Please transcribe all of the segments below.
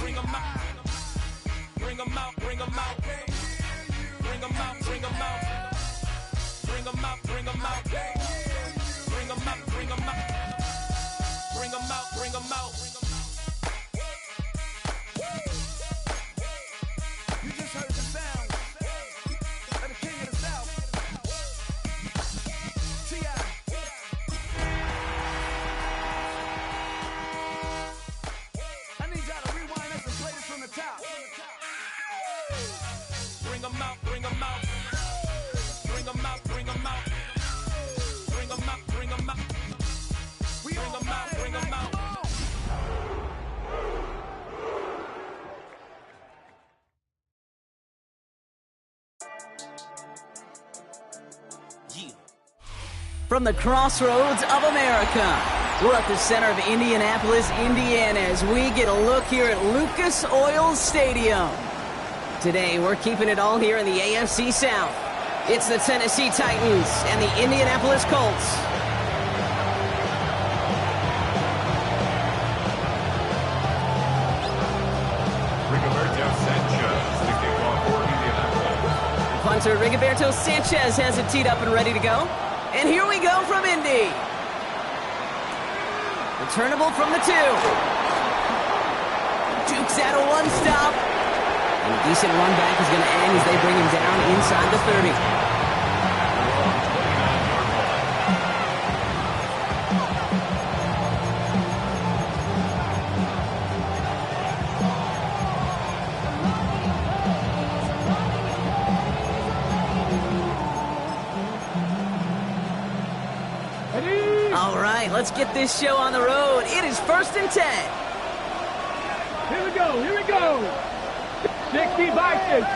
bring 'em out. Bring 'em out, bring 'em out. Bring 'em out, bring 'em out. Bring 'em out, bring 'em out. Bring 'em out, bring 'em out. Bring 'em out, bring 'em out. You just heard the sound of the king of the South. T.I. I need y'all to rewind this and play this from the top. Bring 'em out, bring 'em out. Bring 'em out, bring 'em out. Bring 'em out, bring 'em out. Bring 'em out, bring 'em out. From the crossroads of America, we're at the center of Indianapolis, Indiana, as we get a look here at Lucas Oil Stadium. Today, we're keeping it all here in the AFC South. It's the Tennessee Titans and the Indianapolis Colts. Punter Rigoberto Sanchez has it teed up and ready to go. And here we go from Indy. Returnable from the 2. Jukes out a one-stop. And a decent run back is going to end as they bring him down inside the 30. All right, let's get this show on the road. It is 1st and 10. Here we go, here we go. 60 by 6.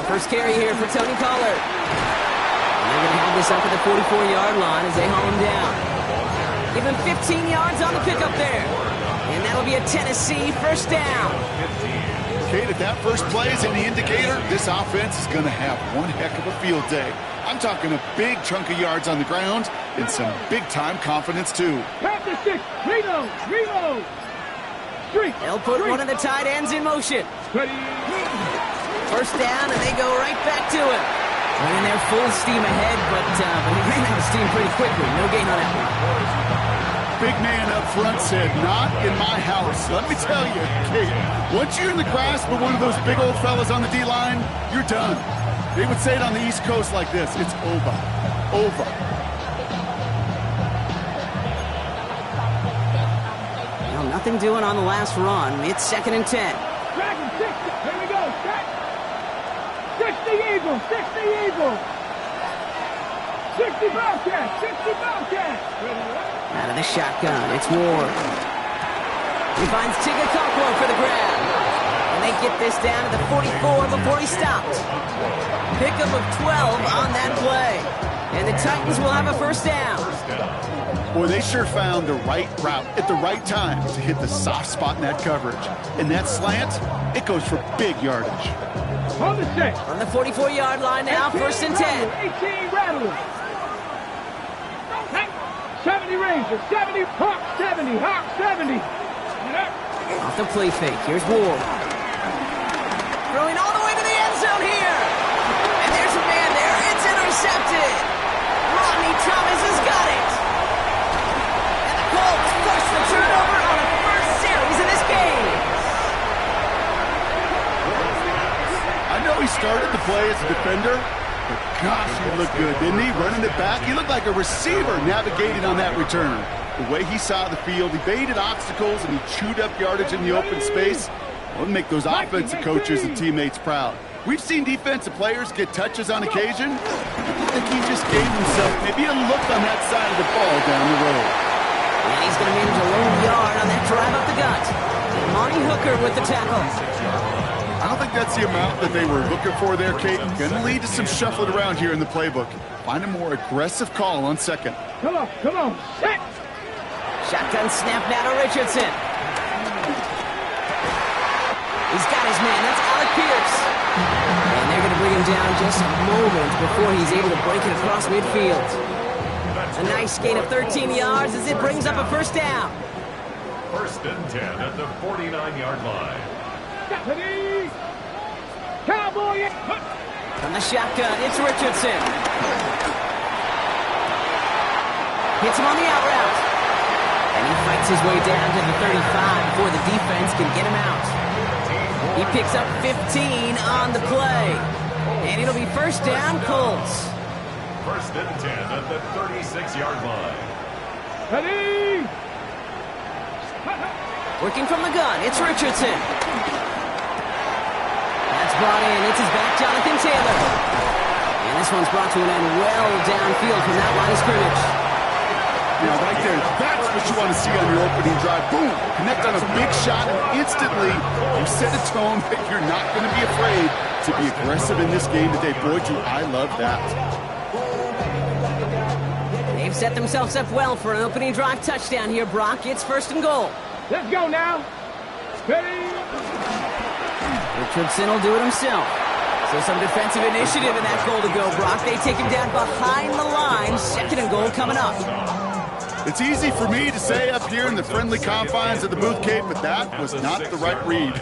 First carry here for Tony Pollard. And they're going to have this up at the 44-yard line as they haul him down. Give him 15 yards on the pickup there. And that'll be a Tennessee first down. Kate, if that first play is any indicator, this offense is going to have one heck of a field day. I'm talking a big chunk of yards on the ground and some big-time confidence, too. Practice 6, reload. Street. They'll put one of the tight ends in motion. Ready. First down, and they go right back to it. Running their full steam ahead, but he ran out of steam pretty quickly. No gain on that one. Big man up front said, not in my house. Let me tell you, Kate, once you're in the grasp of one of those big old fellas on the D-line, you're done. They would say it on the East Coast like this, it's over. Over. Well, nothing doing on the last run. It's 2nd and 10. Dragon 60. Here we go. 60 Eagles. 60 Eagles. 60 Bobcats. 60 Bobcats. Out of the shotgun, it's Ward. He finds Tigger Cockrell for the grab. And they get this down to the 44 before he stopped. Pickup of 12 on that play. And the Titans will have a first down. Boy, they sure found the right route at the right time to hit the soft spot in that coverage. And that slant, it goes for big yardage. On the set. On the 44-yard line now, 1st and 10. 18 Rattlers. 70 Rangers. 70 Hawk 70. Hawk 70. Off the play fake. Here's Ward. Throwing all the way to the end zone here. And there's a man there. It's intercepted. Rodney Thomas has got it. And the Colts force the turnover on the first series of this game. I know he started the play as a defender, but gosh, he looked good, didn't he? Running it back, he looked like a receiver navigating on that return. The way he saw the field, he baited obstacles and he chewed up yardage in the open space. Well, it'll make those offensive coaches and teammates proud. We've seen defensive players get touches on occasion. I think he just gave himself maybe a look on that side of the ball down the road. And he's going to manage a lone yard on that drive up the gut. Monty Hooker with the tackle. I don't think that's the amount that they were looking for there, Kate. Going to lead to some shuffling around here in the playbook. Find a more aggressive call on second. Come on, set. Shotgun snap now to Richardson. He's got his man. That's Alec Pierce. And they're going to bring him down just a moment before he's able to break it across midfield. A nice gain of 13 yards as it brings up a first down. First and 10 at the 49-yard line. Ready? Cowboy! From the shotgun, it's Richardson. Hits him on the out route. And he fights his way down to the 35 before the defense can get him out. He picks up 15 on the play. And it'll be first down, Colts. First and 10 at the 36-yard line. Ready? Working from the gun, it's Richardson. That's brought in. It's his back, Jonathan Taylor. And this one's brought to an end well downfield from that line of scrimmage. Yeah, right there. That's what you want to see on your opening drive. Boom! Connect on a big shot, and instantly you set a tone that you're not going to be afraid to be aggressive in this game today. Boy, do I love that. They've set themselves up well for an opening drive touchdown here, Brock. It's first and goal. Let's go now. Ready? Richardson will do it himself. So some defensive initiative in that goal to go, Brock. They take him down behind the line. Second and goal coming up. It's easy for me to say up here in the friendly confines of the Booth Cave, but that was not the right read.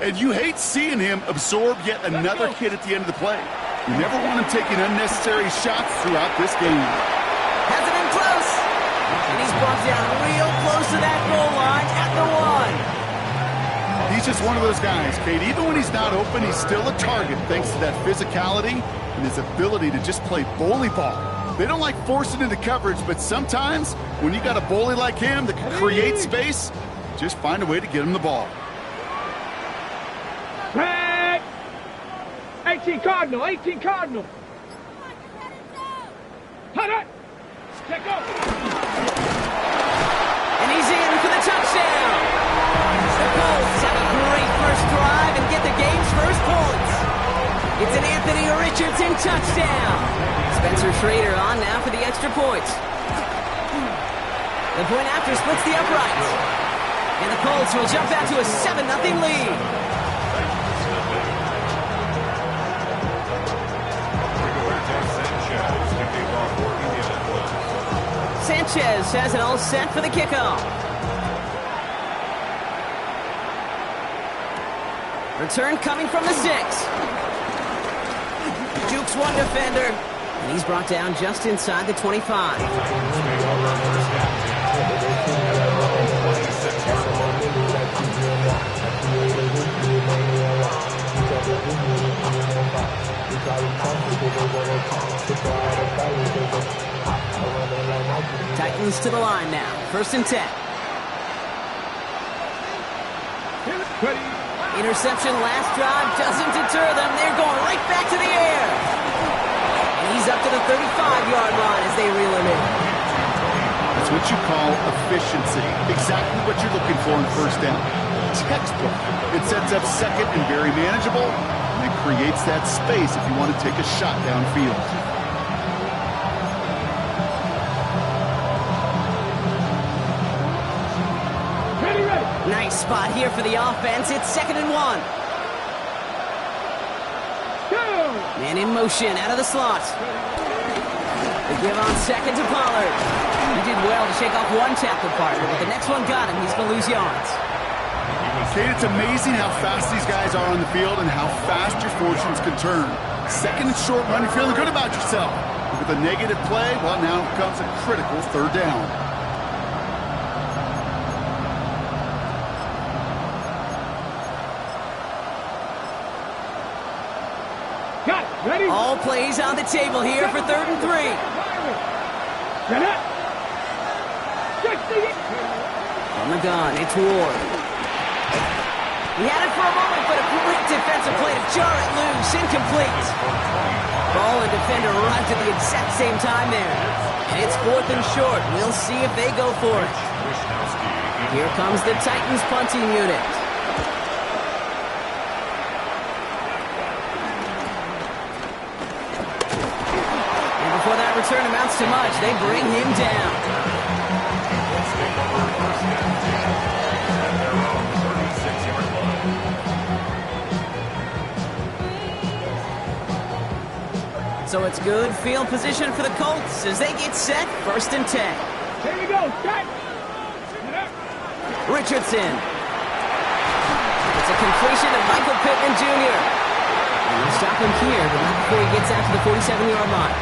And you hate seeing him absorb yet another hit at the end of the play. You never want him taking unnecessary shots throughout this game. Has it in close. And he's brought down real close to that goal line at the one. He's just one of those guys, Kate. Even when he's not open, he's still a target thanks to that physicality and his ability to just play bully ball. They don't like forcing into coverage, but sometimes when you got a bully like him that can create space, just find a way to get him the ball. Red! 18 Cardinal, 18 Cardinal. Hut it! Check go! And he's in for the touchdown. The Colts have a great first drive and get the game's first points. It's an Anthony Richardson touchdown. Spencer Schrader on now for the extra point. The point after splits the uprights. And the Colts will jump out to a 7-0 lead. Sanchez has it all set for the kickoff. Return coming from the 6. Jukes one defender, and he's brought down just inside the 25. Titans to the line now. First and 10. Interception last drive doesn't deter them. They're going right back to the air. And he's up to the 35-yard line as they reel him in. That's what you call efficiency. Exactly what you're looking for in first down. Textbook. It sets up second and very manageable, and it creates that space if you want to take a shot downfield. Nice spot here for the offense. It's 2nd and 1. Man in motion out of the slot. The give on second to Pollard. He did well to shake off one tackle partner, but the next one got him. He's going to lose yards. Kate, it's amazing how fast these guys are on the field and how fast your fortunes can turn. Second and short run, you're feeling good about yourself. With a negative play, well, now comes a critical third down. All plays on the table here for 3rd and 3. From the gun, it's Ward. He had it for a moment, but a great defensive play to jar it loose, incomplete. Ball and defender arrived at the exact same time there. And it's 4th and short. We'll see if they go for it. Here comes the Titans punting unit. Before that return amounts to much, they bring him down. So it's good field position for the Colts as they get set, 1st and 10. Here we go, set. Richardson. It's a completion of Michael Pittman Jr. And they'll stop him here, but not before he gets out to the 47-yard line.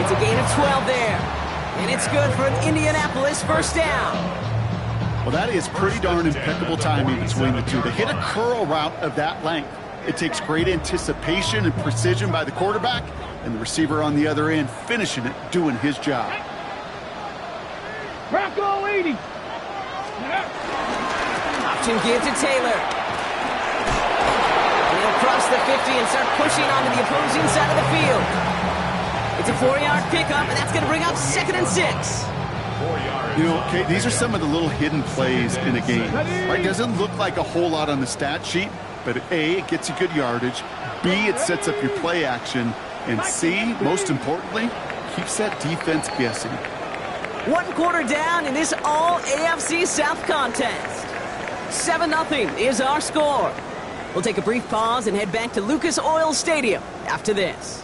It's a gain of 12 there. And it's good for an Indianapolis first down. Well, that is pretty darn impeccable timing between the two. They hit a curl route of that length. It takes great anticipation and precision by the quarterback, and the receiver on the other end finishing it, doing his job. Bronco 80. Option give to Taylor. And he'll cross the 50 and start pushing onto the opposing side of the field. It's a 4-yard pickup, and that's going to bring up 2nd and 6. You know, Kate, these are some of the little hidden plays in a game. Right? Doesn't look like a whole lot on the stat sheet, but A, it gets you good yardage. B, it sets up your play action. And C, most importantly, keeps that defense guessing. 1 quarter down in this all-AFC South contest. 7-0 is our score. We'll take a brief pause and head back to Lucas Oil Stadium after this.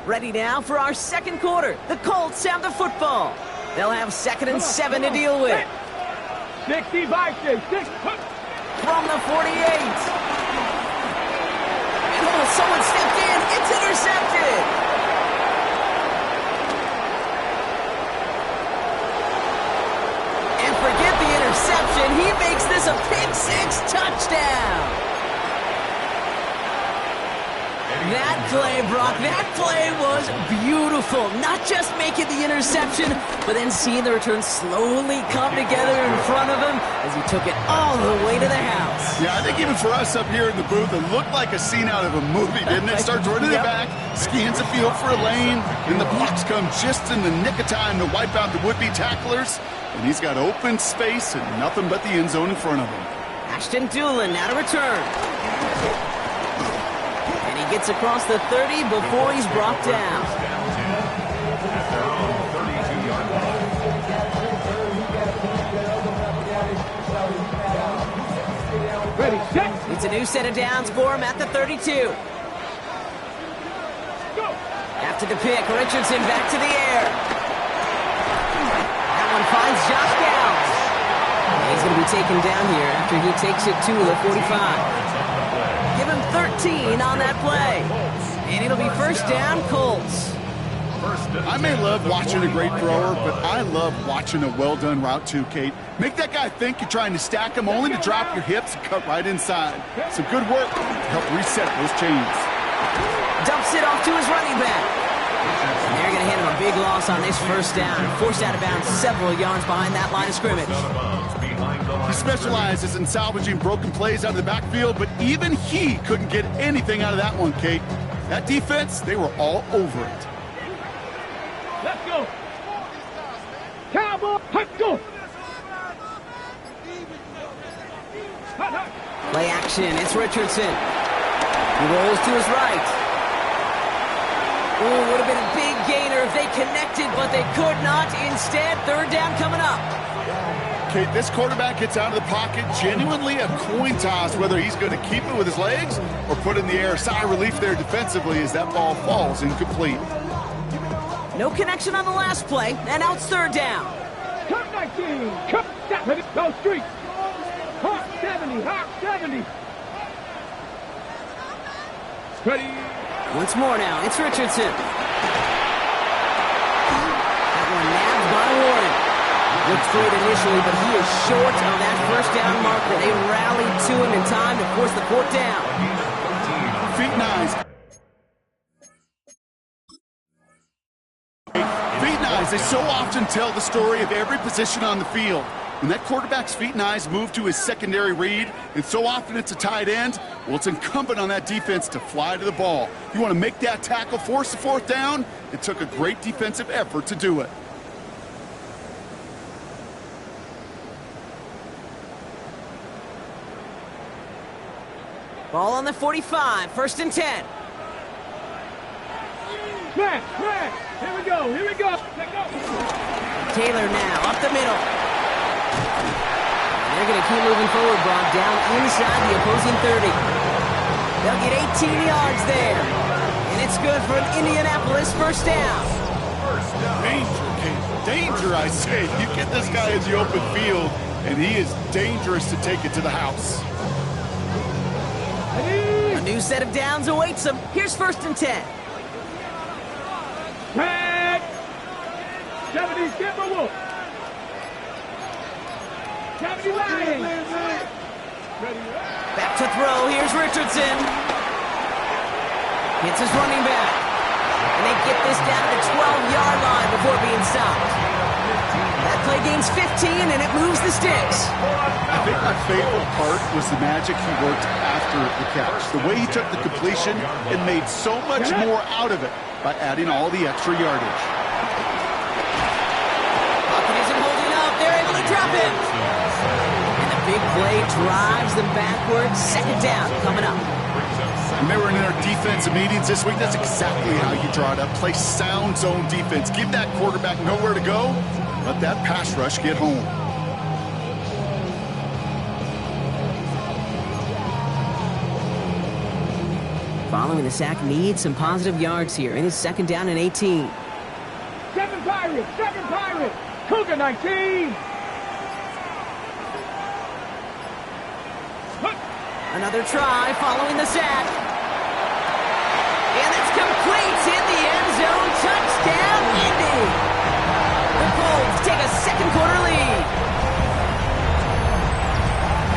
Ready now for our second quarter. The Colts have the football. They'll have 2nd and 7 to deal with. 65, 6. From the 48. And someone stepped in. It's intercepted. And forget the interception. He makes this a pick-6 touchdown. That play, Brock, that play was beautiful. Not just making the interception, but then seeing the return slowly come together in front of him as he took it all the way to the house. Yeah, I think even for us up here in the booth, it looked like a scene out of a movie, didn't it? Starts running it back, scans the field for a lane, and the blocks come just in the nick of time to wipe out the would-be tacklers. And he's got open space and nothing but the end zone in front of him. Ashton Doolin now to return. Gets across the 30 before he's brought down. Ready, set. It's a new set of downs for him at the 32. Go. After the pick, Richardson back to the air. That one finds Josh Downs. He's going to be taken down here after he takes it to the 45. Give him 13 on that play. And it'll be first down, Colts. I may love watching a great thrower, but I love watching a well-done route too, Kate. Make that guy think you're trying to stack him, only to drop your hips and cut right inside. Some good work to help reset those chains. Dumps it off to his running back. And they're going to hand him a big loss on this first down. Forced out of bounds several yards behind that line of scrimmage. He specializes in salvaging broken plays out of the backfield, but even he couldn't get anything out of that one, Kate. That defense, they were all over it. Let's go. Cowboy, let's go. Play action, it's Richardson. He rolls to his right. Ooh, would have been a big gainer if they connected, but they could not. Instead, third down coming up. Kate, this quarterback gets out of the pocket, genuinely a coin toss whether he's going to keep it with his legs or put it in the air. Sigh of relief there defensively as that ball falls incomplete. No connection on the last play, and now it's third down. Cut 19, cut 70, go street. Hot 70, hot 70. Ready. Once more now, it's Richardson. That one nabbed by Warren. Looked for it initially, but he is short on that first down marker. They rallied to him in time to force the fourth down. Feet nice. Feet nice. They so often tell the story of every position on the field. When that quarterback's feet and eyes move to his secondary read, and so often it's a tight end, well, it's incumbent on that defense to fly to the ball. You want to make that tackle, force the fourth down? It took a great defensive effort to do it. Ball on the 45, first and 10. Smash, smash. Here we go, here we go. Let's go. Taylor now, up the middle. They're going to keep moving forward, Brock, down inside the opposing 30. They'll get 18 yards there. And it's good for an Indianapolis first down. Danger, Kate. Danger, I say. You get this guy in the open field, and he is dangerous to take it to the house. A new set of downs awaits him. Here's 1st and 10. Tag. 70 Timberwolves. 70 Lions. Back to throw. Here's Richardson. Hits his running back. And they get this down to the 12-yard line before being stopped. That play gains 15, and it moves the sticks. I think my favorite part was the magic he worked after the catch. The way he took the completion and made so much more out of it by adding all the extra yardage. Pocket isn't holding up. They're able to drop it. And the big play drives them backwards. 2nd down coming up. When they were in their defensive meetings this week, that's exactly how you draw it up. Play sound zone defense. Give that quarterback nowhere to go. Let that pass rush get home. Following the sack needs some positive yards here. And it's 2nd down and 18. 7 Pirates. 7 Pirates. Cougar 19. Another try following the sack. And it's complete in the end zone. Touchdown, Indy. The Colts take a 2nd quarter lead.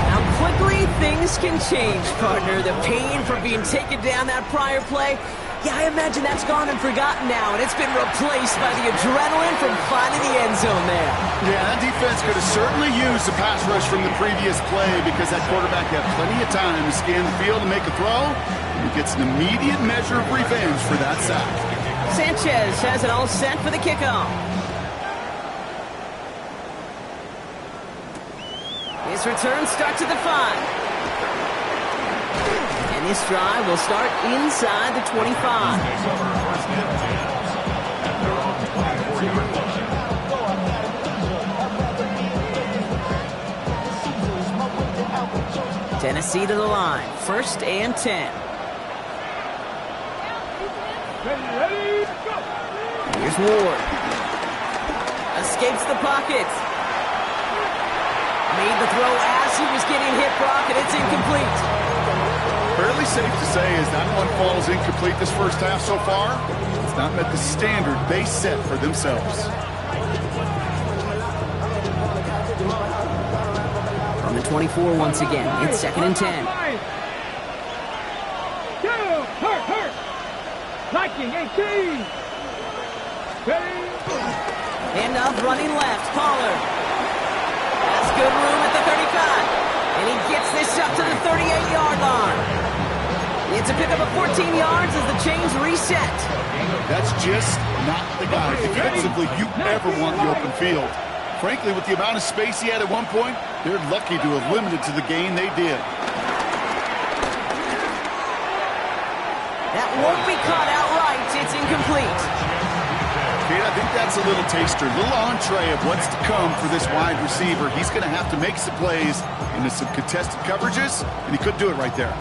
How quickly things can change, partner. The pain from being taken down that prior play. Yeah, I imagine that's gone and forgotten now, and it's been replaced by the adrenaline from finding the end zone there. Yeah, that defense could have certainly used the pass rush from the previous play because that quarterback had plenty of time to scan the field and make a throw. And he gets an immediate measure of revenge for that sack. Sanchez has it all set for the kickoff. His return starts at the 5. And this drive will start inside the 25. Tennessee to the line. 1st and 10. Ready, go. Here's Ward. Escapes the pocket. Made the throw as he was getting hit, Brock, and it's incomplete. Fairly safe to say as that one falls incomplete this first half so far, it's not met the standard they set for themselves. On the 24 once again, it's 2nd and 10. Hurt. Liking 18. Ready. End up running left, Pollard. Has good room at the 35. And he gets this up to the 38-yard line. It's a pickup of 14 yards as the chains reset. That's just not the guy defensively you ever want in the open field. Frankly, with the amount of space he had at one point, they're lucky to have limited to the gain they did. That won't be caught outright. It's incomplete. Kate, I think that's a little taster, a little entree of what's to come for this wide receiver. He's going to have to make some plays into some contested coverages, and he couldn't do it right there.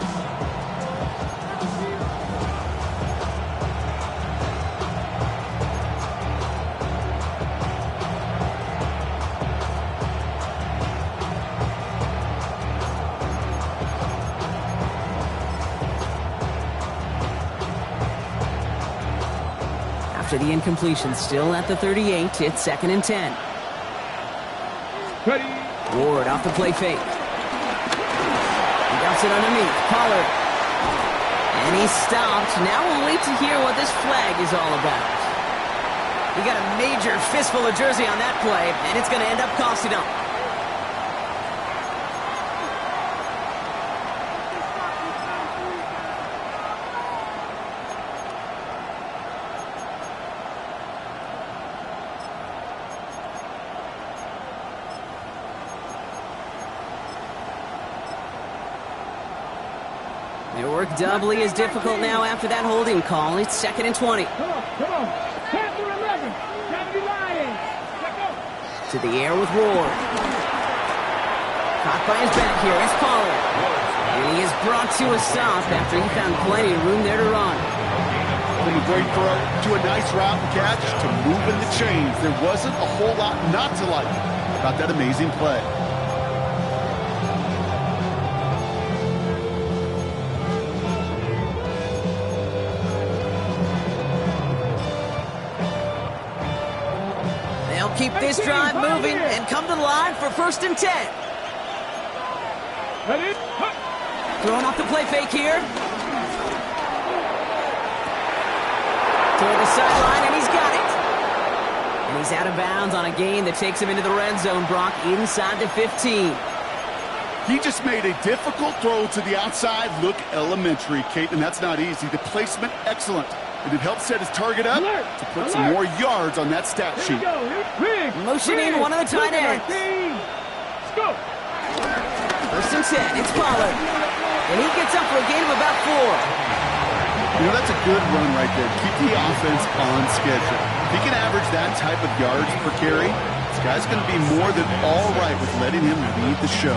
After the incompletion, still at the 38, it's 2nd and 10. Ready. Ward off the play fake. He dumps it underneath. Pollard. And he's stopped. Now we'll wait to hear what this flag is all about. He got a major fistful of jersey on that play, and it's going to end up costing him. Their work doubly as difficult now after that holding call. It's 2nd and 20. Come on. Panther 11. 70 Lions. Let's go. To the air with Ward. Caught by his back here is Pollard. And he is brought to a stop after he found plenty of room there to run. From a great throw to a nice route and catch to moving the chains. There wasn't a whole lot not to like about that amazing play. They'll keep this drive moving and come to the line for 1st and 10. Throwing off the play fake here. Toward the sideline, and he's got it. And he's out of bounds on a gain that takes him into the red zone, Brock, inside the 15. He just made a difficult throw to the outside look elementary, Kate, and that's not easy. The placement, excellent. And it helped set his target up to put some more yards on that stat sheet. Motioning one of the tight ends. Let's go. 1st and 10, it's Pollard. And he gets up for a gain of about 4. You know, that's a good run right there. Keep the offense on schedule. If he can average that type of yards per carry, this guy's going to be more than all right with letting him lead the show.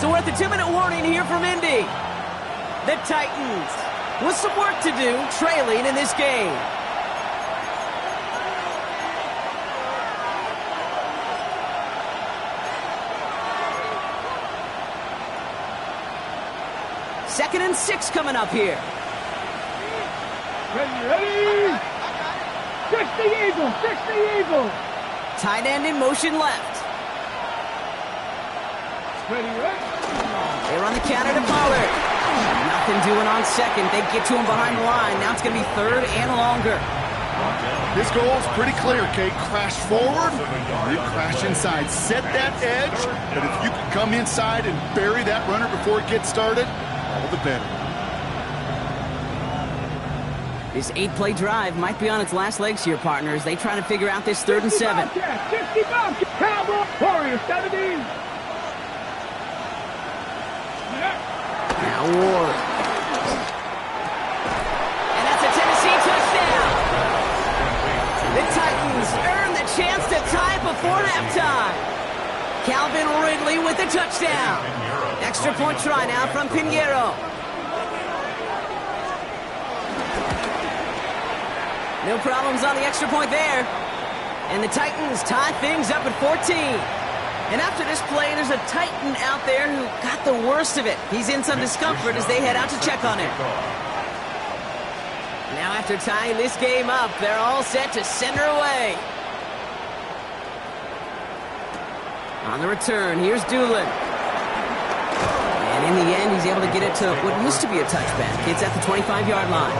So we're at the 2-minute warning here from Indy. The Titans with some work to do, trailing in this game. Second and 6 coming up here. Ready. Fix the eagle. Fix the eagle. Tight end in motion left. Ready. They run the counter to Pollard. Nothing doing on second. They get to him behind the line. Now it's going to be 3rd and longer. His goal is pretty clear, Kate. Crash forward, and then crash inside. Set that edge, but if you can come inside and bury that runner before it gets started, all the better. This 8-play drive might be on its last legs here, partners. They try to figure out this 3rd and 7. 60 Cowboy Warrior 70. Now Ward. And that's a Tennessee touchdown. The Titans earn the chance to tie before halftime. Calvin Ridley with the touchdown. Extra point try now from Pinheiro. No problems on the extra point there. And the Titans tie things up at 14. And after this play, there's a Titan out there who got the worst of it. He's in some discomfort as they head out to check on him. Now after tying this game up, they're all set to send her away. On the return, here's Doolin. And in the end, he's able to get it to what used to be a touchback. It's at the 25-yard line.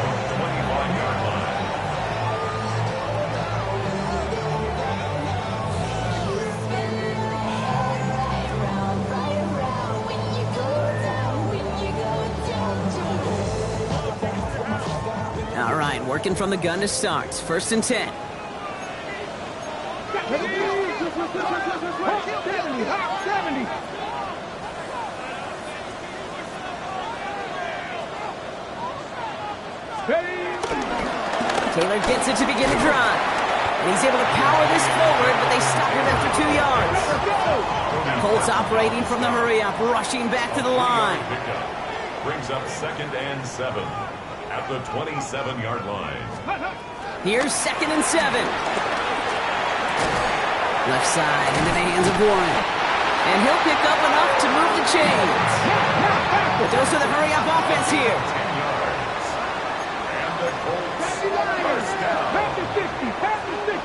All right, working from the gun to start. 1st and 10. Taylor gets it to begin the drive. And he's able to power this forward, but they stop him after 2 yards. Colts operating from the hurry-up, rushing back to the line. Brings up 2nd and 7 at the 27-yard line. Here's 2nd and 7. Left side into the hands of Warren. And he'll pick up enough to move the chains. But those are the hurry-up offense here. 10 yards. And the Colts first down.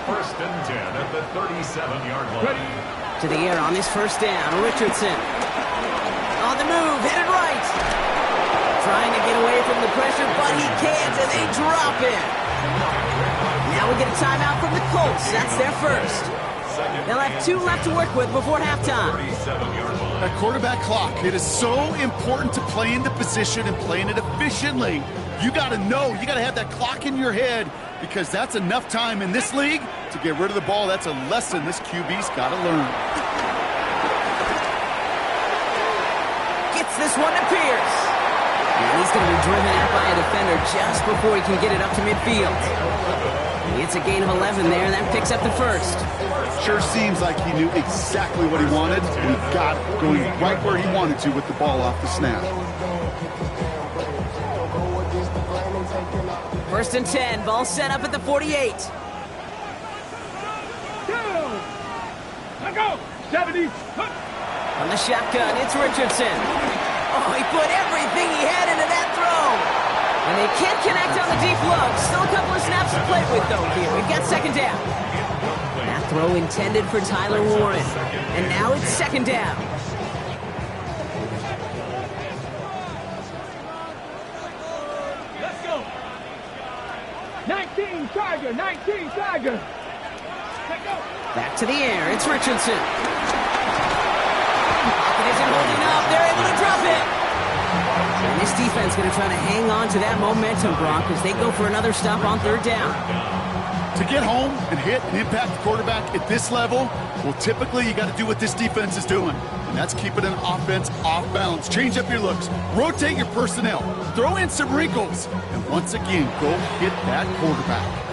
1st and 10 at the 37-yard line. To the air on this 1st down. Richardson. On the move, headed right. Trying to get away from the pressure, but he can't, and they drop him. Now we get a timeout from the Colts. That's their first. They'll have 2 left to work with before halftime. That quarterback clock, it is so important to play in the position and playing it efficiently. You got to know, you got to have that clock in your head because that's enough time in this league to get rid of the ball. That's a lesson this QB's got to learn. Gets this one to Pierce. And he's going to be driven out by a defender just before he can get it up to midfield. It's a gain of 11 there, and that picks up the first. sure seems like he knew exactly what he wanted, and he got it, going right where he wanted to with the ball off the snap. First and 10, ball set up at the 48. Let go. 70. On the shotgun, it's Richardson. Oh, he put everything he had into that throw. And they can't connect on the deep look. Still a couple of snaps to play with, though, here. We've got second down. That throw intended for Tyler Warren. And now it's second down. Let's go. 19 Tiger. 19 Tiger. Let go. Back to the air, it's Richardson. Pocket isn't holding up. They're able to drop it. And this defense going to try to hang on to that momentum, Brock, as they go for another stop on third down. To get home and hit and impact the quarterback at this level, well, typically you got to do what this defense is doing, and that's keeping an offense off balance. Change up your looks, rotate your personnel, throw in some wrinkles, and once again, go hit that quarterback.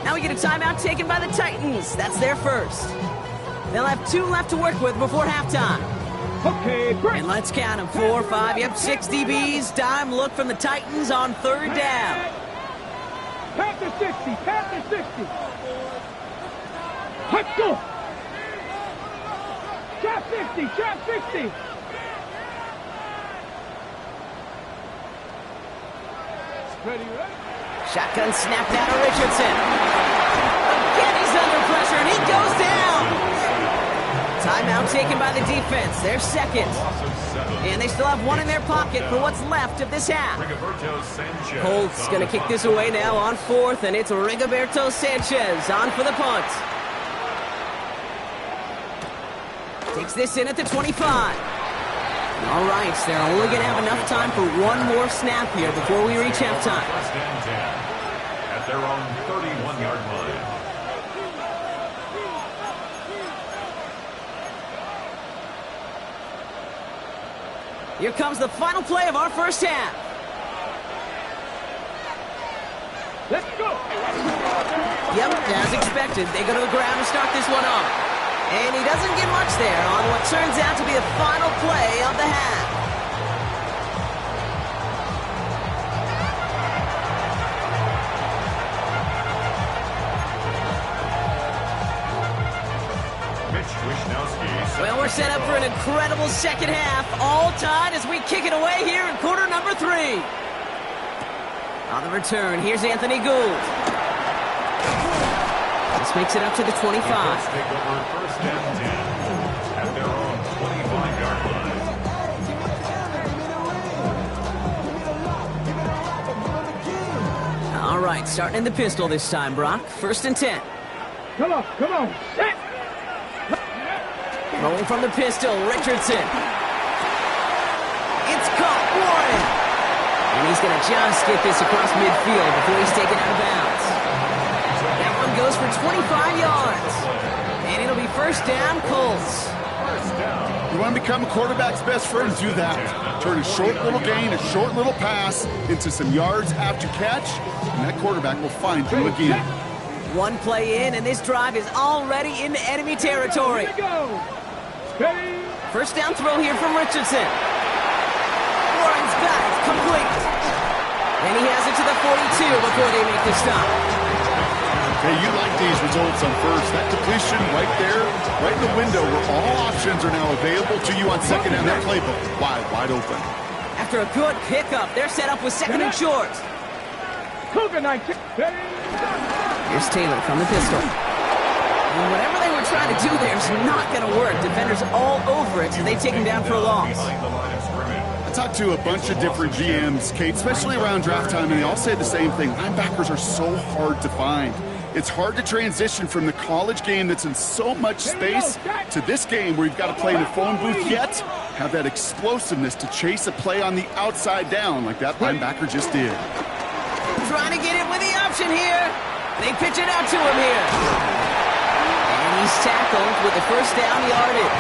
Now we get a timeout taken by the Titans. That's their first. They'll have 2 left to work with before halftime. Okay, break. And let's count them. 4, 5, yep, 6 DBs. Dime look from the Titans on third down. Pass to 60. Pass to 60. Let's go. Trap 50. Trap 50. Ready, ready? Shotgun snapped out of Richardson. Again, he's under pressure, and he goes down. Timeout taken by the defense. Their second. And they still have 1 in their pocket for what's left of this half. Colts going to kick this away now on 4th, and it's Rigoberto Sanchez on for the punt. Takes this in at the 25. All right, so they're only going to have enough time for 1 more snap here before we reach halftime. First and 10 at their own 31-yard line. Here comes the final play of our first half. Let's go. Yep, as expected, they go to the ground to start this one off. And he doesn't get much there on what turns out to be the final play of the half. Well, we're set up for an incredible second half. All tied as we kick it away here in quarter number 3. On the return, here's Anthony Gould. This makes it up to the 25. Take over first and 10 at their own 25-yard line. All right, starting in the pistol this time, Brock. First and 10. Come on, come on. Set. Rolling from the pistol, Richardson. It's caught, Warren. And he's going to just get this across midfield before he's taken out of bounds. That one goes for 25 yards. And it'll be first down, Colts. You want to become a quarterback's best friend? Do that. Turn a short little gain, a short little pass into some yards after catch, and that quarterback will find you again. 1 play in, and this drive is already into enemy territory. Here we go. Steady. First down throw here from Richardson. Warren's got it, complete. And he has it to the 42 before they make the stop. Hey, you like these results on first. That completion right there, right in the window where all options are now available to you on second down. That playbook wide open. After a good pickup, they're set up with second and short. Cougar 19. Steady. Here's Taylor from the pistol. And whatever they were trying to do there is not going to work. Defenders all over it, so they take him down for a loss. I talked to a bunch of different GMs, Kate, especially around draft time, and they all say the same thing. Linebackers are so hard to find. It's hard to transition from the college game that's in so much space to this game where you've got to play in a phone booth, yet have that explosiveness to chase a play on the outside down like that linebacker just did. Trying to get it with the option here. They pitch it out to him here. And he's tackled with the first down yardage.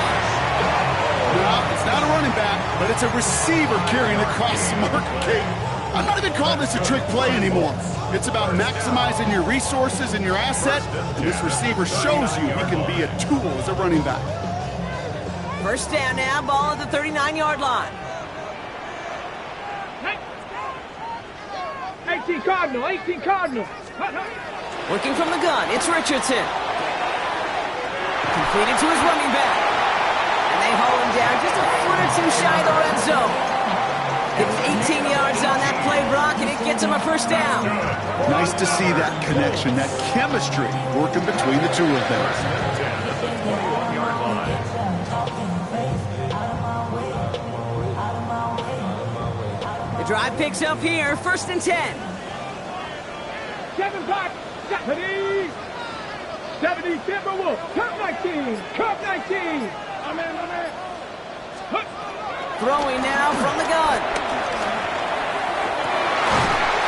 No, it's not a running back, but it's a receiver carrying across the marker, Kate. I'm not even calling this a trick play anymore. It's about maximizing your resources and your asset, and this receiver shows you he can be a tool as a running back. First down now, ball at the 39-yard line. 18 Cardinal, 18 Cardinal. Working from the gun, it's Richardson. Completed to his running back. And they haul him down just a foot or two shy of the red zone. It's 18 yards on that play, Brock, and it gets him a first down. Nice to see that connection, that chemistry working between the two of them. The drive picks up here, first and 10. 70 Timberwolves, Cup 19, Cup 19. Amen. Throwing now from the gun.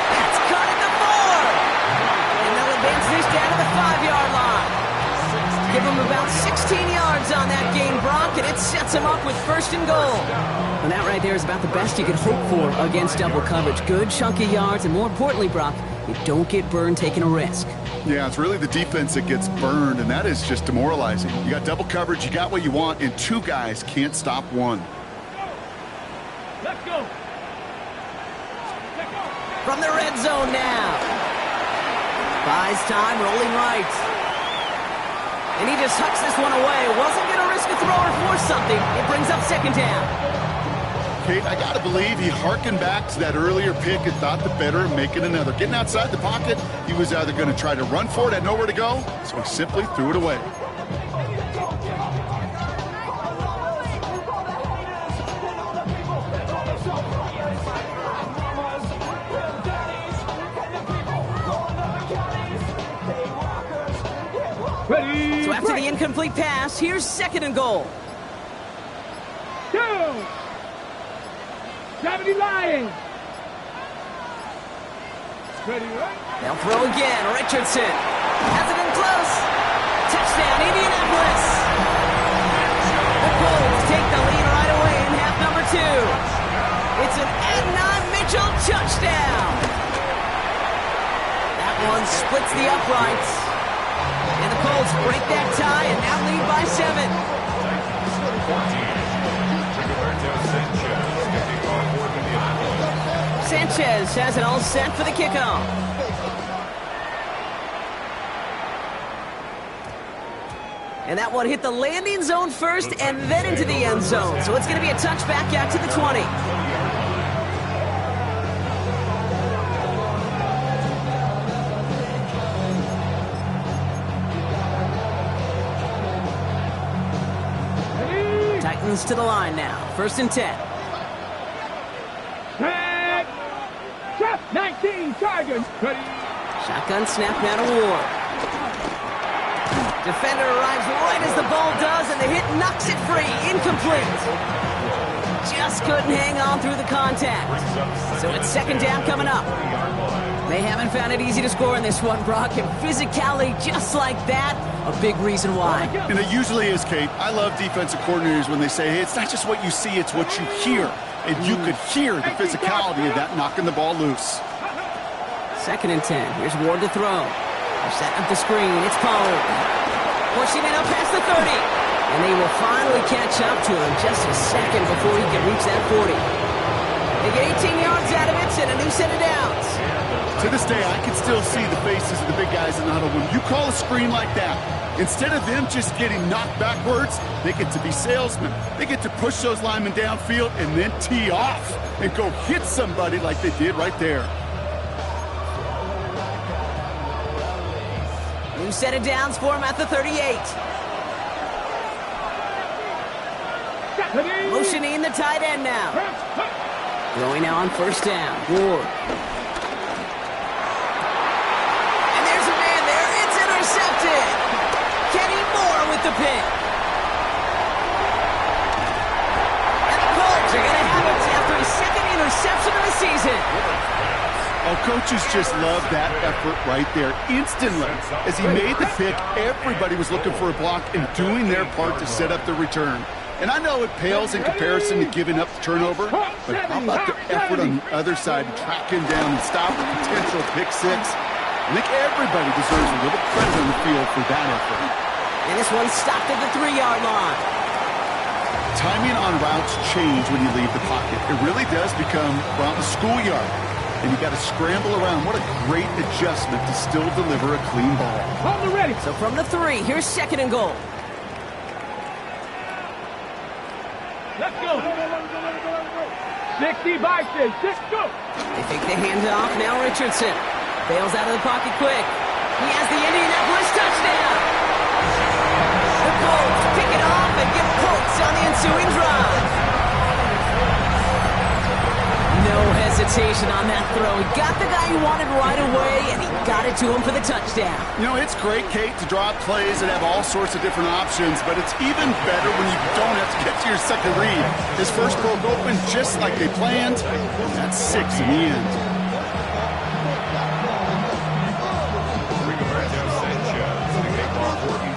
That's caught at the 4. And they'll advance this down to the 5-yard line. Give him about 16 yards on that game, Brock, and it sets him up with first and goal. And that right there is about the best you could hope for against double coverage. Good chunky yards, and more importantly, Brock, you don't get burned taking a risk. Yeah, it's really the defense that gets burned, and that is just demoralizing. You got double coverage, you got what you want, and two guys can't stop one. Let's go. From the red zone now. Buys time, rolling right. And he just hucks this one away. Wasn't going to risk a throw or force something. It brings up second down. Kate, I got to believe he harkened back to that earlier pick and thought the better of making another. Getting outside the pocket, he was either going to try to run for it, had nowhere to go, so he simply threw it away. Ready, So after the incomplete pass, here's second and goal. 70 Lions. Ready, right? They'll throw again. Richardson has it in close. Touchdown, Indianapolis. The Colts take the lead right away in half number 2. It's an Adnan Mitchell touchdown. That one splits the uprights. And the Colts break that tie and now lead by 7. Sanchez has it all set for the kickoff. And that one hit the landing zone first and then into the end zone. So it's going to be a touchback out to the 20. Titans to the line now. First and 10. 19 Tigers. Ready. Shotgun snap now to Ward. Defender arrives right as the ball does, and the hit knocks it free. Incomplete. Just couldn't hang on through the contact. So it's second down coming up. They haven't found it easy to score in this one, Brock, and physicality just like that, a big reason why. And it usually is, Kate. I love defensive coordinators when they say, hey, it's not just what you see, it's what you hear. And you could hear the physicality of that knocking the ball loose. Second and 10. Here's Ward to throw. They're setting up the screen. It's Pollard. Pushing it up past the 30. And they will finally catch up to him just a second before he can reach that 40. They get 18 yards out of it and a new set of downs. To this day, I can still see the faces of the big guys in the huddle. When you call a screen like that, instead of them just getting knocked backwards, they get to be salesmen. They get to push those linemen downfield and then tee off and go hit somebody like they did right there. New set of downs for him at the 38. Motioning the tight end now. Throwing now on first down. Ward. And there's a man there. It's intercepted. Kenny Moore with the pick. And the Colts are going to have it after his second interception of the season. Oh, coaches just love that effort right there. Instantly, as he made the pick, everybody was looking for a block and doing their part to set up the return. And I know it pales in comparison to giving up the turnover, but how about the effort on the other side to track him down and stop a potential pick six? I think everybody deserves a little credit on the field for that effort. And this one stopped at the 3-yard line. Timing on routes change when you leave the pocket. It really does become, well, the schoolyard. And you got to scramble around. What a great adjustment to still deliver a clean ball. Hold the ready. So from the 3, here's 2nd and goal. Let's go. 60 by 6. 6, go. They fake the handoff. Now Richardson bails out of the pocket quick. He has the Indianapolis touchdown. The Colts pick it off and get points on the ensuing drive. No hesitation on that throw. He got the guy he wanted right away, and he got it to him for the touchdown. You know, it's great, Kate, to draw up plays and have all sorts of different options, but it's even better when you don't have to get to your second read. His first broke open just like they planned, and that's 6 in the end.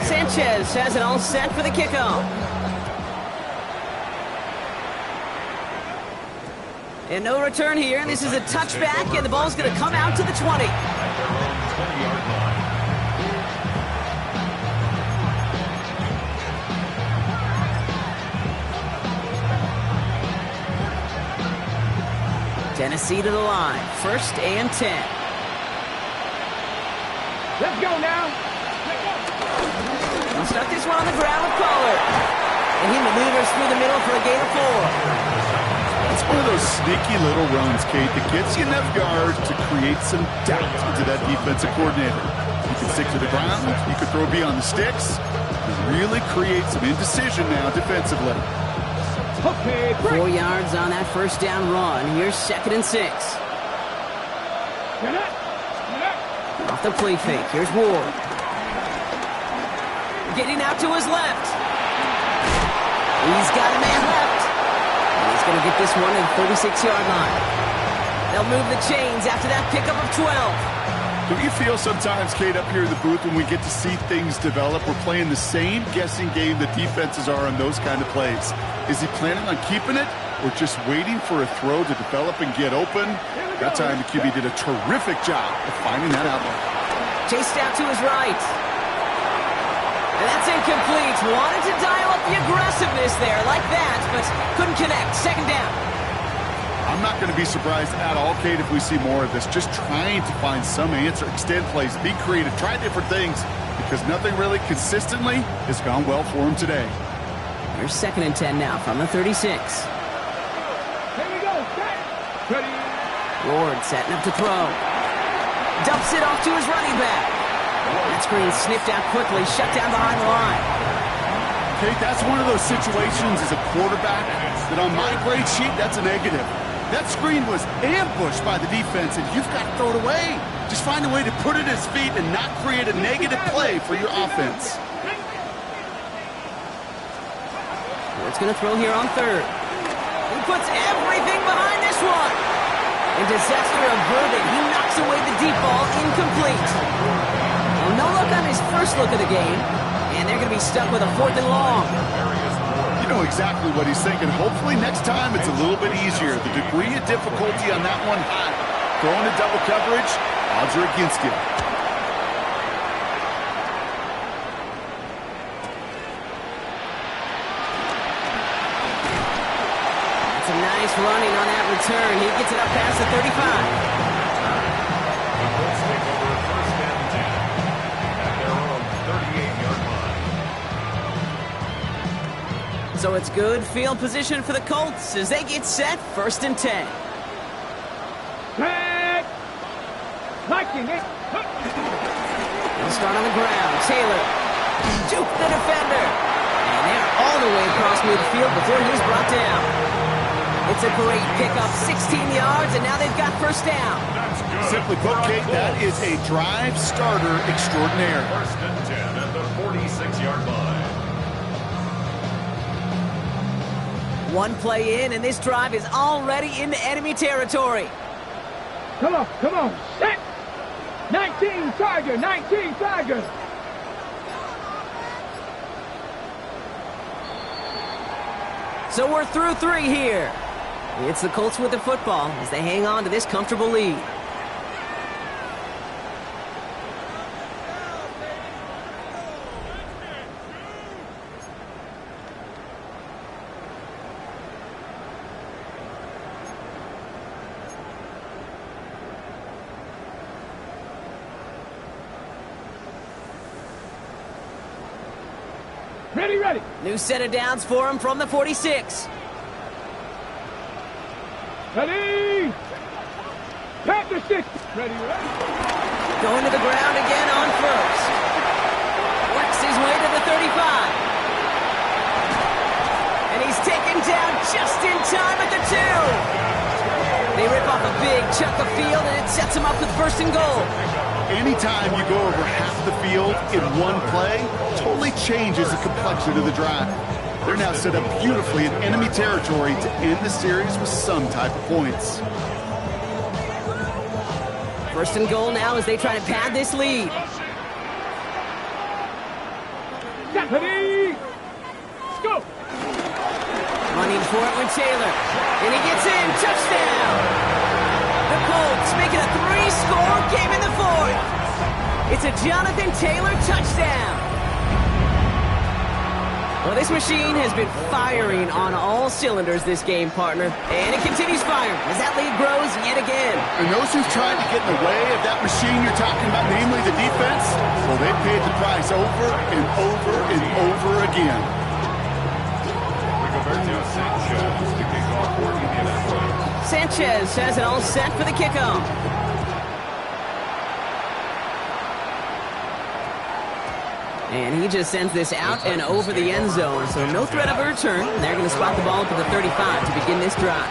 Sanchez has it all set for the kickoff. And no return here. This is a touchback, and the ball's going to come out to the 20. Tennessee to the line. 1st and 10. Let's go now. He'll start this one on the ground with Pollard. And he maneuvers through the middle for a gain of 4. It's one of those sneaky little runs, Kate, that gets you enough yards to create some doubt into that defensive coordinator. You can stick to the ground, you can throw beyond the sticks, and really create some indecision now defensively. Okay, 4 yards on that 1st down run. Here's 2nd and 6. Off the play fake. Here's Ward. Getting out to his left. He's got a man left. He's going to get this one at the 36-yard line. They'll move the chains after that pickup of 12. Don't you feel sometimes, Kate, up here in the booth when we get to see things develop, we're playing the same guessing game that defenses are on those kind of plays? Is he planning on keeping it or just waiting for a throw to develop and get open? That time the QB did a terrific job of finding that outlet. Chased out to his right. And that's incomplete. Wanted to dial up the aggressiveness there like that, but couldn't connect. 2nd down. I'm not going to be surprised at all, Kate, if we see more of this. Just trying to find some answer, extend plays, be creative, try different things, because nothing really consistently has gone well for him today. Here's 2nd and 10 now from the 36. Here we go. Ready. Ward setting up to throw. Dumps it off to his running back. That screen sniffed out quickly, shut down behind the line. Kate, that's one of those situations as a quarterback that on my grade sheet, that's a negative. That screen was ambushed by the defense, and you've got to throw it away. Just find a way to put it at his feet and not create a negative play for your offense. Ward's going to throw here on 3rd. He puts everything behind this one. And disaster averted. He knocks away the deep ball, incomplete. Well, no look on his first look of the game, and they're going to be stuck with a 4th and long. You know exactly what he's thinking. Hopefully next time it's a little bit easier. The degree of difficulty on that one high. Throwing to double coverage, odds are against you. That's a nice running on that return. He gets it up past the 35. So it's good field position for the Colts as they get set 1st and 10. Tag. Liking it. They'll start on the ground. Taylor. Juke the defender. And they're all the way across midfield before he's brought down. It's a great pickup, 16 yards, and now they've got 1st down. Simply put, Kate, that is a drive starter extraordinaire. 1st and 10 at the 46-yard line. One play in, and this drive is already into enemy territory. Come on, come on. Set. 19 Tiger, 19 Tiger. So we're through 3 here. It's the Colts with the football as they hang on to this comfortable lead. Ready, ready. New set of downs for him from the 46. Ready. Pat the 6. Ready, ready. Going to the ground again on first. Works his way to the 35. And he's taken down just in time at the 2. They rip off a big chunk of field, and it sets him up with first and goal. Anytime you go over half the field in one play, totally changes the complexion of the drive. They're now set up beautifully in enemy territory to end the series with some type of points. First and goal now as they try to pad this lead. Ready. Go. Running for it with Taylor. And he gets in. Touchdown. The Colts make it a 3-score game in the 4th. It's a Jonathan Taylor touchdown. Well, this machine has been firing on all cylinders this game, partner. And it continues firing as that lead grows yet again. And those who've tried to get in the way of that machine you're talking about, namely the defense, well, they paid the price over and over and over again. Sanchez has it all set for the kickoff. And he just sends this out and over the end zone, so no threat of a return. They're going to spot the ball up at the 35 to begin this drive.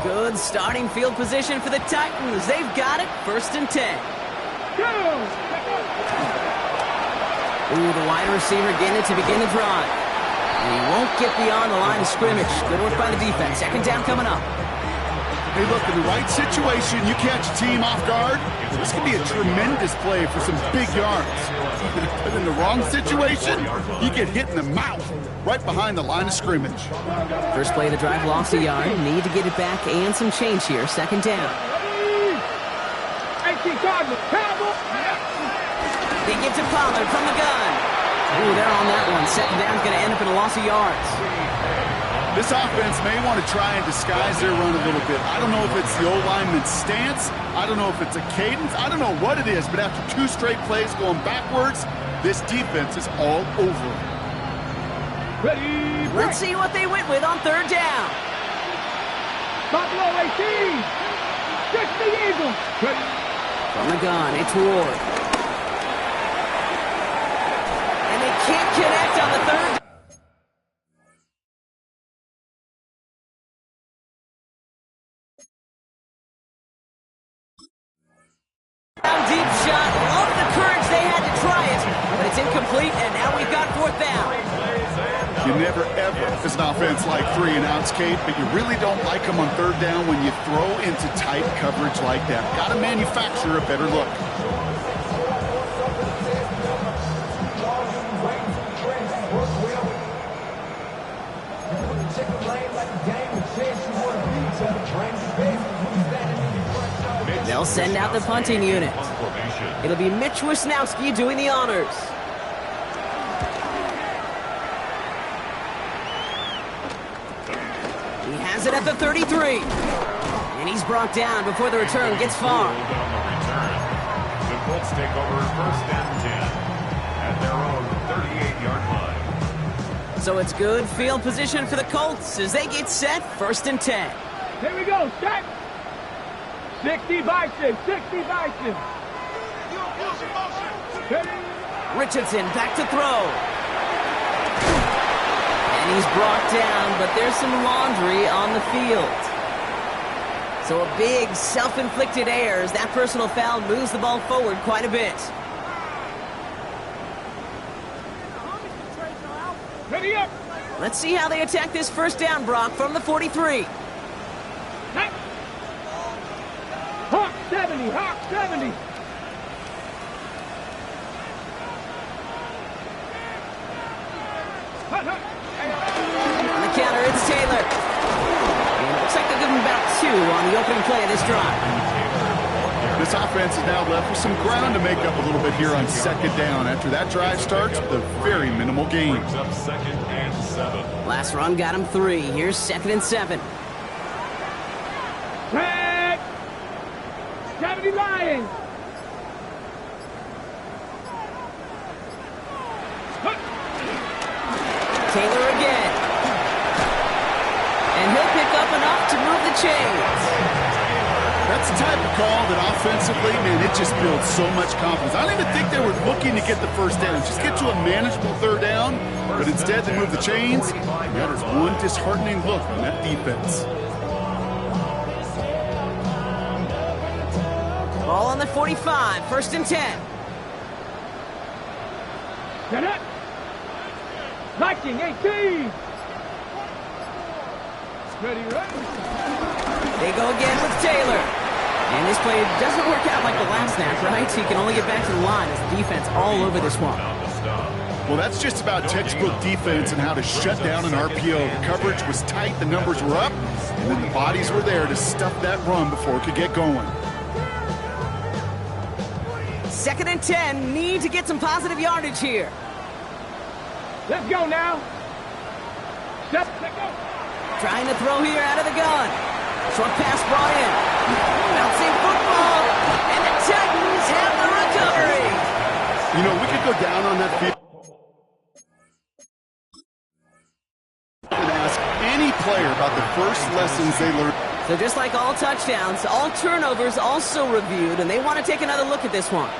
Good starting field position for the Titans. They've got it, 1st and 10. Ooh, the wide receiver getting it to begin the drive. And he won't get beyond the line of scrimmage. Good work by the defense. 2nd down coming up. Hey, look, in the right situation, you catch a team off guard, this could be a tremendous play for some big yards. But in the wrong situation, you get hit in the mouth right behind the line of scrimmage. First play of the drive lost a yard. Need to get it back and some change here. 2nd down. They get to Pollard from the gun. Ooh, they're on that one. 2nd down's going to end up in a loss of yards. This offense may want to try and disguise their run a little bit. I don't know if it's the old lineman's stance. I don't know if it's a cadence. I don't know what it is, but after 2 straight plays going backwards, this defense is all over. Ready. Let's see what they went with on 3rd down. Buffalo 18. 60 Eagles. Ready. From the gun, it's Ward. And they can't connect on the 3rd. Deep shot. Love the courage they had to try it. But it's incomplete, and now we've got 4th down. You never, ever, as an offense, like 3-and-outs, Kate, but you really don't like them on 3rd down when you throw into tight coverage like that. Got to manufacture a better look. They'll send out the punting unit. It'll be Mitch Wisnowski doing the honors. He has it at the 33. And he's brought down before the return gets far. The Colts take over 1st and 10 at their own 38-yard line. So it's good field position for the Colts as they get set, 1st and 10. Here we go, set. 60 Bison, 60 Bison. Richardson back to throw. And he's brought down, but there's some laundry on the field. So a big self-inflicted error as that personal foul moves the ball forward quite a bit. Ready up. Let's see how they attack this first down, Brock, from the 43. Hawk 70, Hawk 70. On the counter, it's Taylor. And it looks like they'll give him about 2 on the opening play of this drive. This offense is now left with some ground to make up a little bit here on second down after that drive starts with a very minimal gain. Brings up 2nd and 7. Last run got him 3. Here's 2nd and 7. Tag! 70 Lions. Taylor again. And he'll pick up enough to move the chains. That's the type of call that offensively, man, it just builds so much confidence. I don't even think they were looking to get the first down. Just get to a manageable third down, but instead they move the chains. And that is one disheartening look on that defense. Ball on the 45, 1st and 10. Set up. Viking 18. Ready, ready. They go again with Taylor. And this play doesn't work out like the last snap, right? So you can only get back to the line as the defense all over this one. Well, that's just about textbook defense and how to shut down an RPO. The coverage was tight, the numbers were up, and then the bodies were there to stuff that run before it could get going. 2nd and 10, need to get some positive yardage here. Let's go now. Step, let go. Trying to throw here out of the gun. Short pass brought in. Bouncing football. And the Titans have the recovery. You know, we could go down on that field and ask any player about the first lessons they learned. So just like all touchdowns, all turnovers also reviewed, and they want to take another look at this one.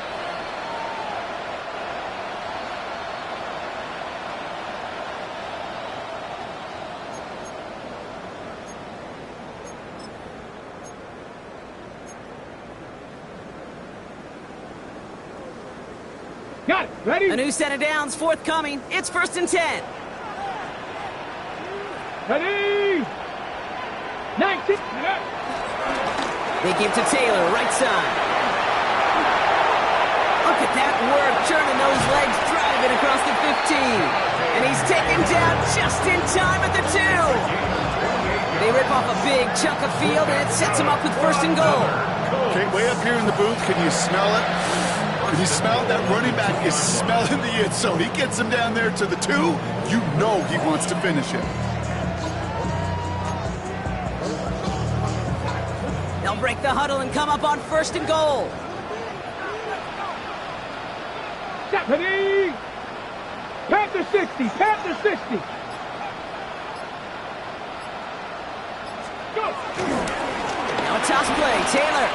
Got it. Ready? A new set of downs forthcoming. It's 1st and 10. Ready. 19. They give to Taylor, right side. Look at that work, churning those legs, driving across the 15. And he's taken down just in time at the 2. They rip off a big chunk of field, and it sets him up with 1st and goal. Okay, way up here in the booth, can you smell it? Can you smell it? That running back is smelling the end zone. He gets him down there to the 2. You know he wants to finish it. They'll break the huddle and come up on 1st and goal. Ready. Panther 60. Panther 60. Go. Now a toss play. Taylor.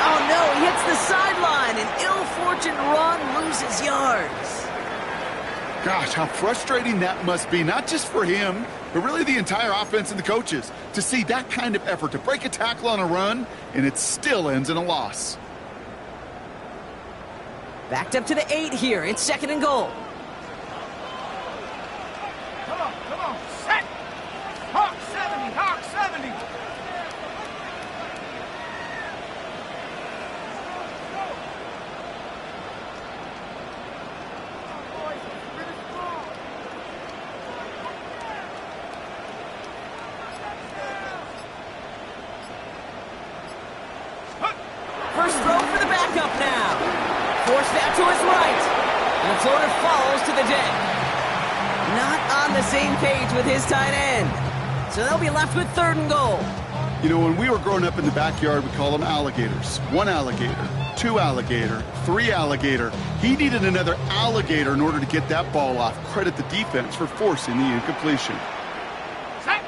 Oh, no, he hits the sideline. An ill-fortunate run, loses yards. Gosh, how frustrating that must be, not just for him, but really the entire offense and the coaches, to see that kind of effort, to break a tackle on a run, and it still ends in a loss. Backed up to the 8 here. It's 2nd and goal. Come on. Set. Hawk 70. Hawk 70. First throw for the backup now. Forced out to his right. And the floater falls to the deck. Not on the same page with his tight end. So they'll be left with 3rd and goal. You know, when we were growing up in the backyard, we call them alligators. 1 alligator, 2 alligator, 3 alligator. He needed another alligator in order to get that ball off. Credit the defense for forcing the incompletion. Set.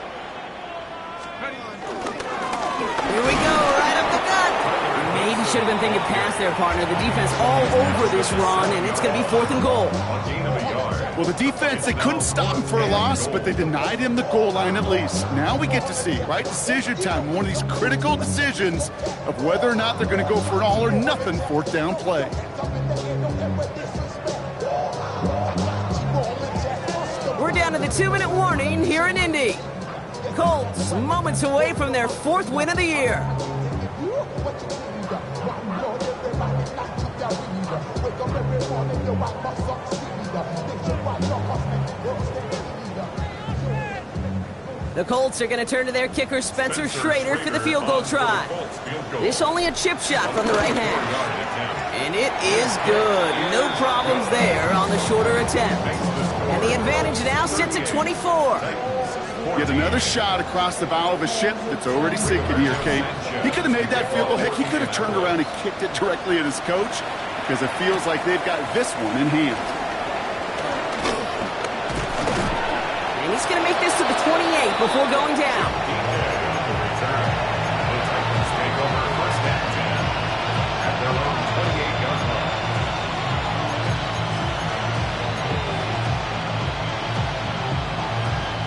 Here we go, right up the gut. Maybe should have been thinking past their partner. The defense all over this run, and it's going to be 4th and goal. Well, the defense, they couldn't stop him for a loss, but they denied him the goal line at least. Now we get to see, right, decision time, one of these critical decisions of whether or not they're going to go for an all-or-nothing 4th down play. a 2-minute warning here in Indy. Colts moments away from their 4th win of the year. The Colts are going to turn to their kicker, Spencer Schrader, for the field goal try. This only a chip shot from the right hash. And it is good. No problems there on the shorter attempt. And the advantage now sits at 24. Yet another shot across the bow of a ship that's already sinking here, Kate. He could have made that field goal. Heck, he could have turned around and kicked it directly at his coach because it feels like they've got this one in hand. And he's going to make this to the 28 before going down.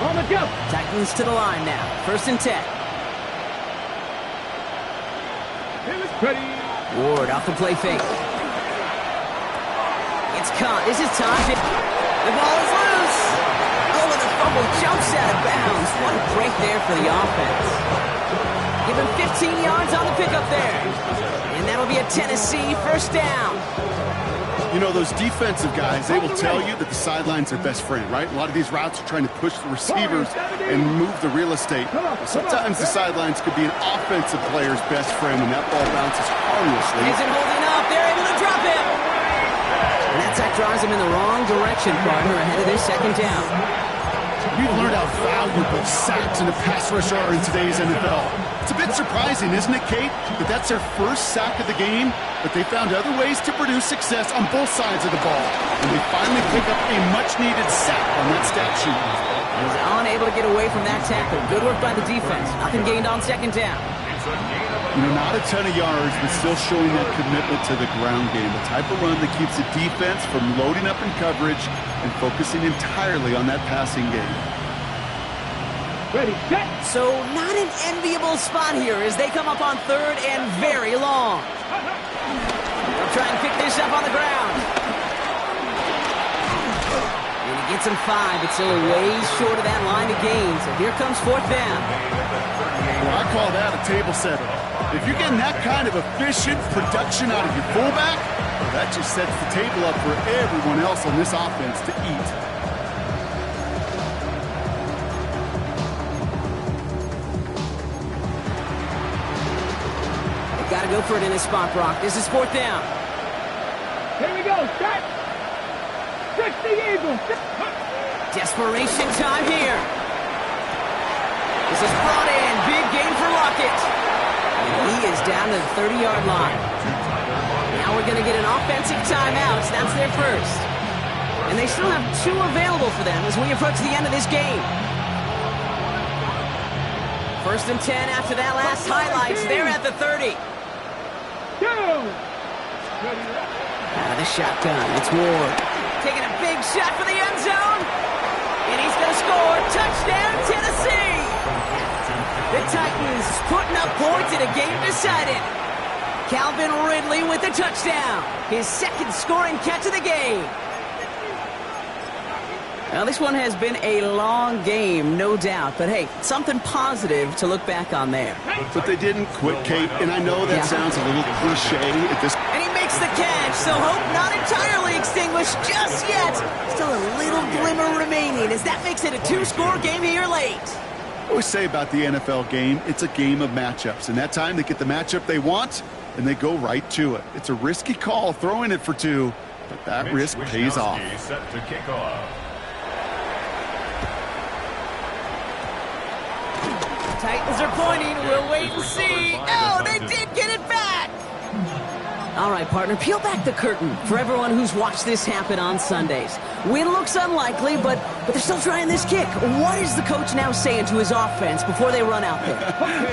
On the jump. Titans to the line now. 1st and 10. Ready. Ward off the play fake. It's caught. This is time. The ball is loose. Oh, and the fumble jumps out of bounds. What a break there for the offense. Give him 15 yards on the pickup there. And that'll be a Tennessee 1st down. You know, those defensive guys, they will tell you that the sideline's their best friend, right? A lot of these routes are trying to push the receivers and move the real estate. Sometimes the sidelines could be an offensive player's best friend when that ball bounces harmlessly. Isn't holding up. They're able to drop him. And that sack drives him in the wrong direction, partner, ahead of this 2nd down. We've learned how valuable sacks in a pass rush are in today's NFL. It's a bit surprising, isn't it, Kate, that that's their first sack of the game, but they found other ways to produce success on both sides of the ball. And they finally pick up a much-needed sack on that stat sheet. He was unable to get away from that tackle. Good work by the defense. Nothing gained on 2nd down. You know, not a ton of yards, but still showing that commitment to the ground game. The type of run that keeps the defense from loading up in coverage and focusing entirely on that passing game. Ready, set. So not an enviable spot here as they come up on 3rd and very long. They'll try and pick this up on the ground. And he gets him 5, but still a ways short of that line of gain. So here comes 4th down. Well, I call that a table setter. If you're getting that kind of efficient production out of your fullback, well, that just sets the table up for everyone else on this offense to eat. Got to go for it in his spot, Brock. This is 4th down. Here we go. Set. 60 Eagles. Desperation time here. This is brought in. Big gain for Lockett. And he is down to the 30-yard line. Now we're going to get an offensive timeout. That's their first. And they still have 2 available for them as we approach the end of this game. 1st and 10 after that last highlights. They're at the 30. Out Out of the shotgun. It's Ward. Taking a big shot for the end zone. And he's going to score. Touchdown, Tennessee. The Titans putting up points in a game decided. Calvin Ridley with a touchdown. His 2nd scoring catch of the game. Now, this one has been a long game, no doubt. But, hey, something positive to look back on there. But they didn't quit, Kate, and I know that sounds a little cliche at this. And he makes the catch, so hope not entirely extinguished just yet. Still a little glimmer remaining as that makes it a 2-score game here late. I always say about the NFL game, it's a game of matchups. And that time they get the matchup they want, and they go right to it. It's a risky call throwing it for 2, but that risk pays off. Set to kick off. Titans are pointing. We'll wait and see. Oh, they did get it back. All right, partner, peel back the curtain for everyone who's watched this happen on Sundays. Win looks unlikely, but they're still trying this kick. What is the coach now saying to his offense before they run out there?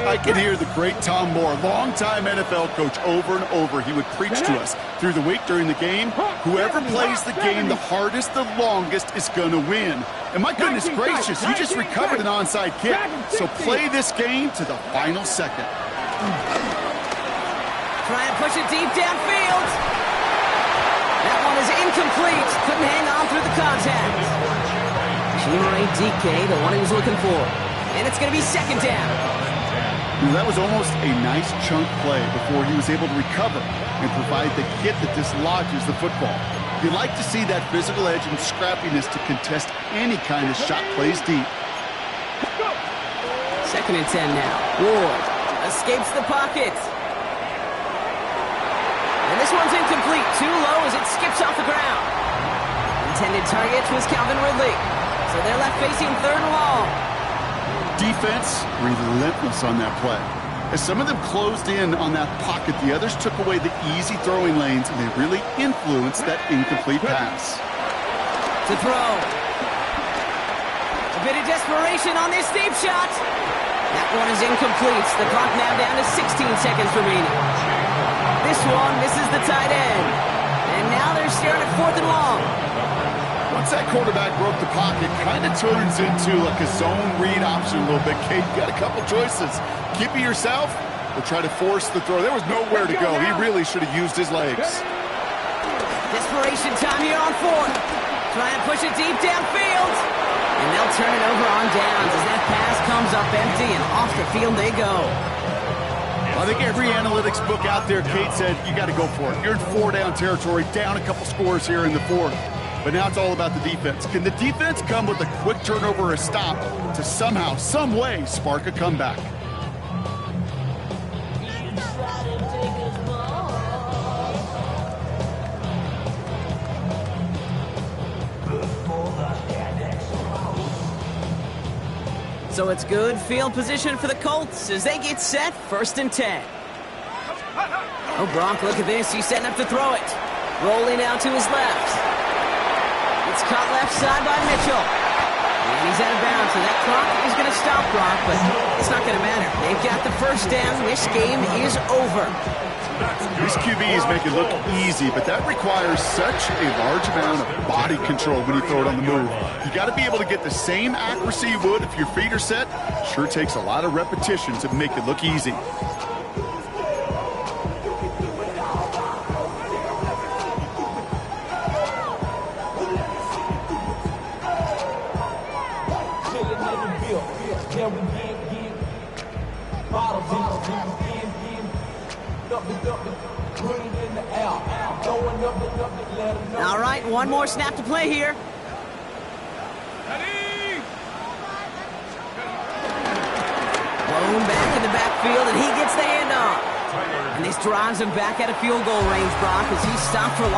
I can hear the great Tom Moore, longtime NFL coach, over and over. He would preach to us through the week during the game. Whoever plays the game the hardest, the longest, is going to win. And my goodness gracious, you just recovered an onside kick. So play this game to the final second. Trying to push it deep downfield. That one is incomplete. Couldn't hang on through the contact. Chimere DK, the one he was looking for. And it's going to be second down. That was almost a nice chunk play before he was able to recover and provide the hit that dislodges the football. You like to see that physical edge and scrappiness to contest any kind of shot plays deep. Second and 10 now. Ward escapes the pocket. And this one's incomplete. Too low as it skips off the ground. Intended target was Calvin Ridley. So they're left facing third and long. Defense relentless on that play. As some of them closed in on that pocket, the others took away the easy throwing lanes, and they really influenced that incomplete pass. To throw. A bit of desperation on this deep shot. That one is incomplete. The clock now down to 16 seconds remaining. This one misses the tight end. And now they're staring at fourth and long. Once that quarterback broke the pocket, kind of turns into like a zone read option a little bit. Kate, you got a couple choices. Keep it yourself or try to force the throw. There was nowhere to go. He really should have used his legs. Desperation time here on fourth. Trying to push it deep downfield. And they'll turn it over on downs as that pass comes up empty and off the field they go. I think every analytics book out there, Kate said, you got to go for it. You're in four-down territory, down a couple scores here in the fourth. But now it's all about the defense. Can the defense come with a quick turnover or a stop to somehow, some way, spark a comeback? So it's good field position for the Colts as they get set, first and 10. Oh, Gronk, look at this. He's setting up to throw it. Rolling out to his left. It's caught left side by Mitchell. And he's out of bounds, so that clock is going to stop Gronk, but it's not going to matter. They've got the first down. This game is over. These QBs make it look easy, but that requires such a large amount of body control when you throw it on the move. You got to be able to get the same accuracy you would if your feet are set. Sure takes a lot of repetition to make it look easy. All right, one more snap to play here. Blown back in the backfield, and he gets the handoff. And this drives him back out of field goal range, Brock, as he stopped for